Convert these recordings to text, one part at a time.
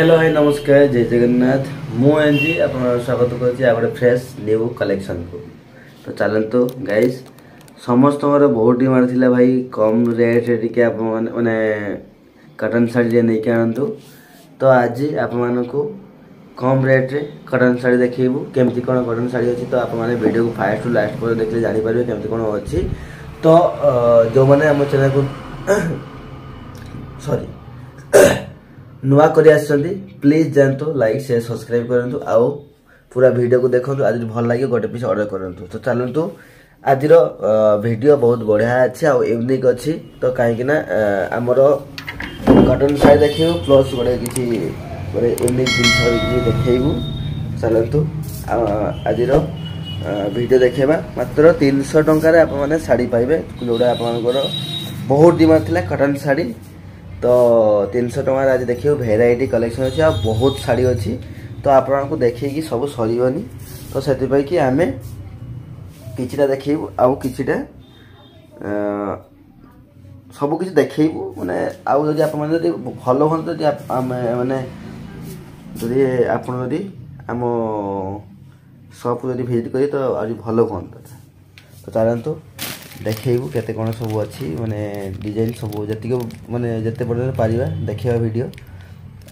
Hello hi नमस्कार जय जगन्नाथ मु एनजी आपन स्वागत करछि आ फ्रेश न्यू कलेक्शन को। तो चलंतु गाइस समस्त बहुत डिमांड थिला भाई कम रेट रे टिके आप माने कॉटन साड़ी नहीं के आनतु। तो आज आप को कम रेट रे कॉटन साड़ी देखिबू केमती कोन कॉटन साड़ी अछि। तो आप माने वीडियो को फास्ट टू लास्ट पर देखले जानि परबे केमती कोन अछि। तो जो माने हम चैनल को सॉरी नुआ करी आछंती प्लीज जानतो लाइक शेयर सब्सक्राइब करंतु आउ पूरा वीडियो को देखंतु आज भल लागे गोटे पीस ऑर्डर करंतु। तो चलंतु आज वीडियो बहुत बढ़िया अछि आ यूनिक अछि। तो काहे कि ना हमरो कॉटन साड़ी देखियो प्लस गोटे किछि गोटे यूनिक जिंस देखैबू। चलंतु आज वीडियो देखेबा मात्र 300 टंका रे आप माने साड़ी पाइबे जोडा आप मानकर बहुत डिमांड थिला कॉटन साड़ी। तो 300 टंका आज देखियो भेराइटी कलेक्शन अच्छी बहुत साड़ी अच्छी। तो आपको देखी सब सरीबनी तो से कि आम किछिटा देखू आउ किछिटा सब किछि देखैबू माने आउ जदि आप माने जदि भलो हन जदि माने जदि आपन जदि आम शॉप जदि विजिट करी तो आज भलो हन। तो चलंतु देखैबू केते कोन सब अछि माने डिजाइन सब जति माने जते पर्यंत पारिबा देखिबा वीडियो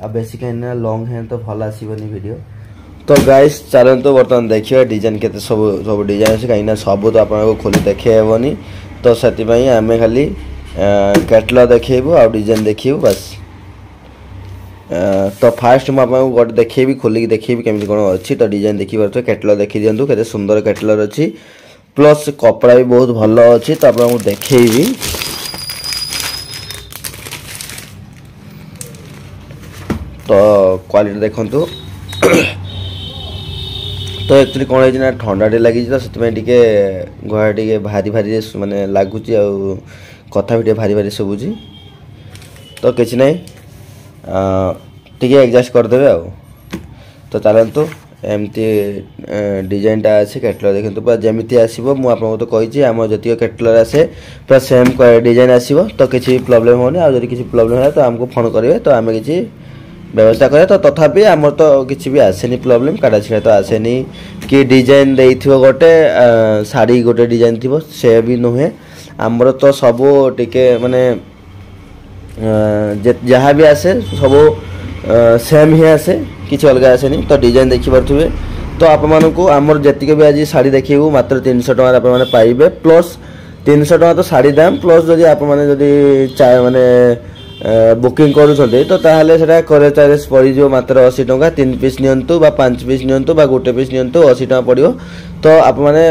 आ बेसी कहना लॉन्ग है तो भल आसीबनी वीडियो। तो गाइस चलंतु बर्तमान देखिबा डिजाइन केते सब डिजाइन अछि काइना सब तो आपन को खोली देखे हेबनी। तो सती पई हमें खाली कैटलॉग देखैबू आ डिजाइन देखिबू बस। तो फास्ट म आपन को गोट देखैबी खोली देखैबी केमति कोन अछि। तो डिजाइन देखि परतो कैटलॉग देखि दियंतु केते सुंदर कैटलॉग अछि प्लस कपड़ा भी बहुत भल अच्छी। तो आपको देखी तो क्वालिटी देखंतु। तो एक्चुअली कौन है ठंडा लगी तो से घर टे भारी भारी माने लगुच कथा भी भारी भारी शुभुची। तो किसी ना टे एडजस्ट करदे आ। तो चलतु एमती डिजाइन टा अच्छे कैटलॉग देखते पूरा जमीती आसो मुझे तो कही आम जी कैटलॉग आसे पूरा सेम डिजाइन आसो। तो किसी प्रॉब्लम होनी आ किसी प्रॉब्लम है तो आमको फोन करेंगे तो आम किसी व्यवस्था करें। तो तथापि आमर तो किसी भी आसेनी प्रॉब्लम काटा छिड़ा तो आसेनी कि डिजाइन देइथिबो गोटे साड़ी गोटे डिजाइन थी से भी नुहे आमर तो सब टिके माने जहाँ भी आसे सब सेम ही आसे किसी अलग आसेनी। तो डिजाइन देखी पारे तो आप आमर जी भी आज साड़ी देखू मात्र 300 टंका आप पाइबे प्लस 300 टंका तो साड़ी दाम प्लस जदि आप माने बुकिंग करूँ तो ताहले सेटा कोरियर चार्जेस पड़ मात्र 80 टंका 3 पीस नियंतु बा 5 पीस नियंतु बा गोटे पीस नियंतु 80 टंका पड़ो। तो आप माने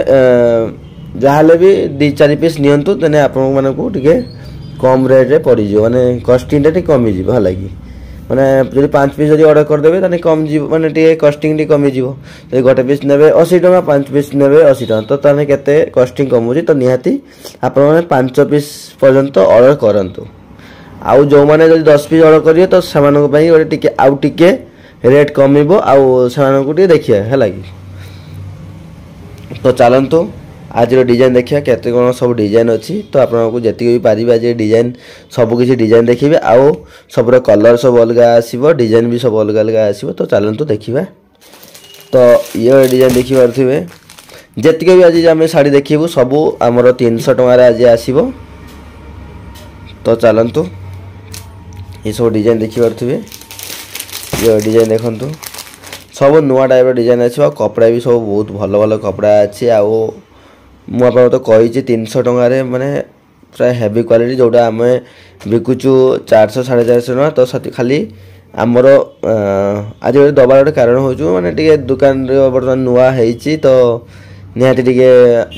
जहाँ भी 2-4 पीस नियंतु तेने आप कम रेट रे पड़ माने कस्टिंग टे कमी है लगी माने जो 5 पीस जब ऑर्डर करदेवे तो कम जी माने टे कस्टिंग टे कमी जीवो। तो गोटे पीस नेबे 80 टंका 5 पीस नेबे 80 टंका तो ताने केते कस्टिंग कमुची। तो निहाती आप 5 पीस पर्यंत ऑर्डर करंतु आउ जो माने जब 10 पीस ऑर्डर करिए तो सामान को पई टिके आउ टिके रेट कमिबो आउ सामान को टिके देखिए है लगी। तो चलंतु आज डिजाइन देखिए केते कोन सब डिजाइन अच्छी। तो आपको जी भी पारे आज डिजाइन सब किसी डिजाइन देखिए आउ सब कलर सब अलग आसो डिजाइन भी सब अलग अलग आसो। तो चलतु देखा तो ये डिजाइन देखी पारे जी भी आज आम शाड़ी देखू सब आमर 300 टंका आज आसो। तो चलतु ये सब डिजाइन देखी पारे ये डिजाइन देखु सब नुआ टाइप डिजाइन आसो कपड़ा भी सब बहुत भल भल कपड़ा अच्छी आउ मुझे तो कही 300 टंका माने प्राय हेवी क्वालिटी जोटा आम बिकुचु 400-450 टंका। तो सती खाली आमर आज गोटे दबार गोटे कारण हो माने टिके दुकान बर्तमान नुआ है। तो निहाती टिके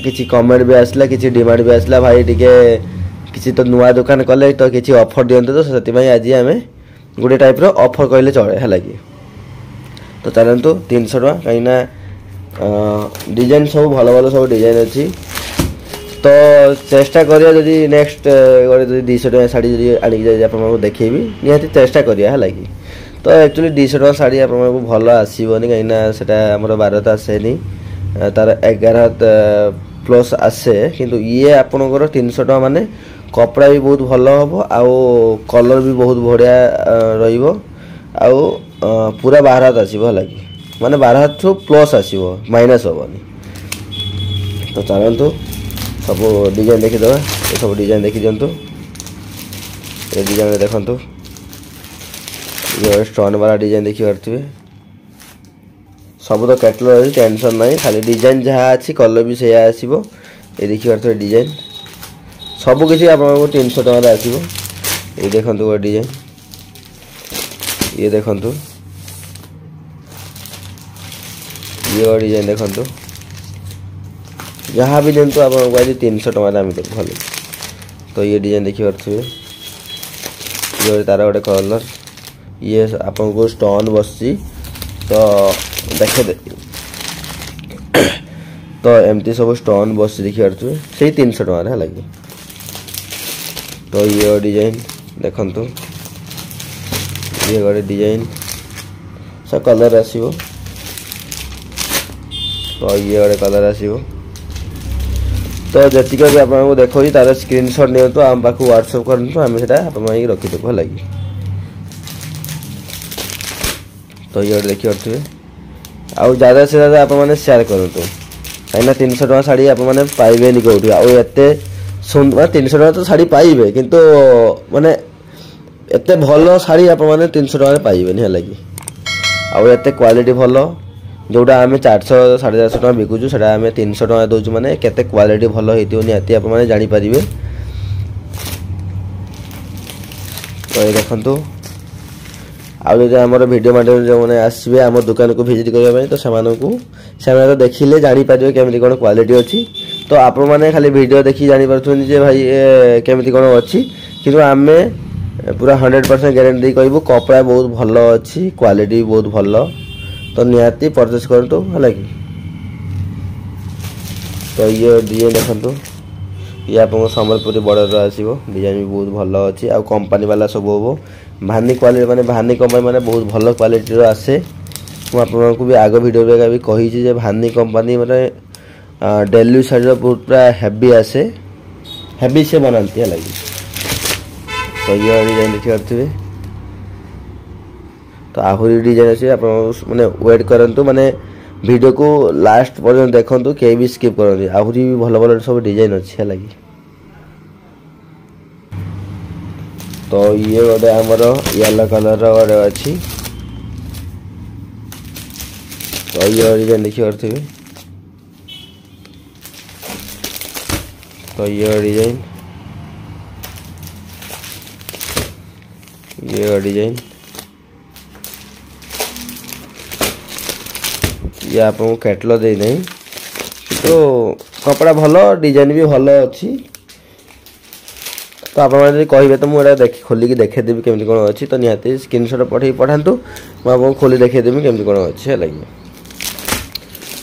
किसी कमेंट भी आसला किसी डिमांड भी आसला भाई टिके किसी तो नुआ दुकान कले तो किसी ऑफर दियंते। तो से आज आम गोटे टाइप रो ऑफर कहले चले है लगी। तो चलतु 300 टंका कहीं डिजाइन सब भल भल सब डिजाइन अच्छी। तो चेष्टा करिया जदि नेक्स्ट गोटे 200 टंका साड़ी जदि आनिक आपको देखेबी निहाती चेष्टा करिया है लगी। तो एक्चुअली 200 टंका साड़ी आपको भल आसबनी कहीं सेटा आमर 12 आसेनी तार 11 प्लस आसे किंतु ये आपनकर 300 टंका माने कपड़ा भी बहुत भल हम आउ कलर भी बहुत बढ़िया रहिबो आउ पूरा 12 हाथ आसो है कि माने 12 हाथ प्लस आसो माइनस हेनी। तो चलतु सब डिजाइन देखीदे ये सब डिजाइन देखी दिंतु ये डिजाइन देखु ये स्टोन वाला डिजाइन देखी पारे सब तो कैटलॉग टेंशन ना खाली डिजाइन जहाँ अच्छी कलर भी से आसो ये देखी पारे डिजाइन सबकि आपको 300 टकर आसो। ये देखो वो डिजाइन ये देखु ये डिजाइन देखु जहाँ भी दिंतु आपको आज 300 टकर भल। तो ये डिजाइन देखी पारे ये तार गोटे कलर ये आपको स्टोन बस तो देखे तो एमती सब स्टोन बस देखी पारे से 300 टकर है लगे। तो ये डिजाइन देखु ये गोटे डिजाइन सब कलर आसो। तो ये गोटे कलर आसो। तो जी भी आपको देखो तार स्क्रीनशॉट नियंतु आम पाक व्हाट्सएप करते आम से रखीदेव है लगे। तो ये देखी पारे आउ ज़्यादा से ज़्यादा आप शेयर करूँ कहीं 300 टका शाढ़ी आपने पाइबे कौटी आते 300 टका तो शाढ़ी पाइबे किंतु माने एते भल शाढ़ी आपने 300 टका पाइबे है लगे। आउ एते क्वालिटी भल जोटा आम 400 450 टका बिकुचु से 300 टका दूसु माने केते क्वालिटी भल होती निहाती आपने जानीपर। तो ये देखु आदि आम भिडियो माध्यम जो मैंने आसवे आम दुकान को विजिट करने तो से देखिले जानीपर केमी कौन क्वालिटी अच्छी। तो आप मैंने खाली वीडियो देखी जानीपारे जे भाई केमी कौन अच्छी कि आम पूरा 100% गारंटी कहबू कपड़ा बहुत भल अच्छी क्वालिटी बहुत भल। तो निहाती परचेस करूँ है कि। तो ये डिजाइन देखु ये आपको संबलपुरी बॉर्डर आसो डिजाइन भी बहुत भल अच्छी आ कंपनी वाला सब हम भानी क्वालिटी माने भानी कंपनी माने बहुत भल क्वालिटी आसे। मुझे भी आग वीडियो भी कही भानी कंपनी माने डेली साइड बहुत पूरा हेवी आसे हेवी से बनाती है लगी। तो ये डिजाइन देखी पारे तो आहरी डिजाइन अच्छे आप मैंने वेट करूँ माने वीडियो को लास्ट पर्यंत देखु कहीं भी स्किप करते आहरी भी भल भल सब डिजाइन अच्छे लगी। तो ये गोटे आमर येलो कलर गोटे अच्छी। तो ये डिजाइन देखी पारे तो ये डिजाइन ये आपको कैटलॉग दे नहीं तो कपड़ा भल डिजाइन भी भल अच्छी। तो आप कहे तो मुझे देख खोलिकी देखेदेवी केमी कौन अच्छी। तो निहाती स्क्रीनशॉट पठे पठातु मुझे खोली देखेदेवी केमी कौन अच्छी है लगे।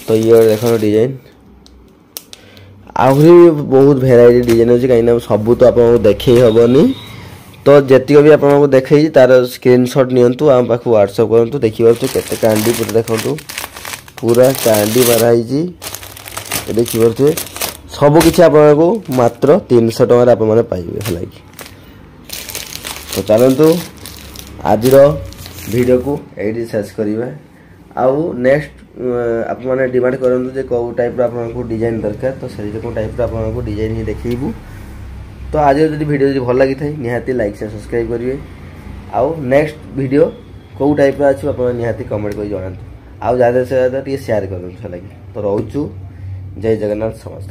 तो ये देखो डिजाइन आहरी बहुत भेराइटी डिजाइन अच्छी कहीं सब तो आपको देखे हेनी। तो जी भी आपको देखे तार स्क्रीनशॉट नियंतु आम पाक व्हाट्सएप करूँ देखिए केते कांडी पूरा देखो पूरा कांडी माराई देखी पारे सबकि आपको मात्र 300 टकर आप पाइबे है लगे। तो चलतु आज वीडियो को ये शेष करवा आउ नेक्स्ट आप डिमांड करूँ जे कौ टाइप आपको डिजाइन दरकार तो से टाइप आपको डिजाइन ही देखू। तो आज जो वीडियो भल लगी था निहाती लाइक से सब्सक्राइब करेंगे आउ नेक्स्ट वीडियो कौ टाइप अच्छे आप निहाती कमेंट कर जनातु आउ ज़्यादा से ज़्यादा शेयर करूँ लगे। तो रोचु जय जगन्नाथ समस्त।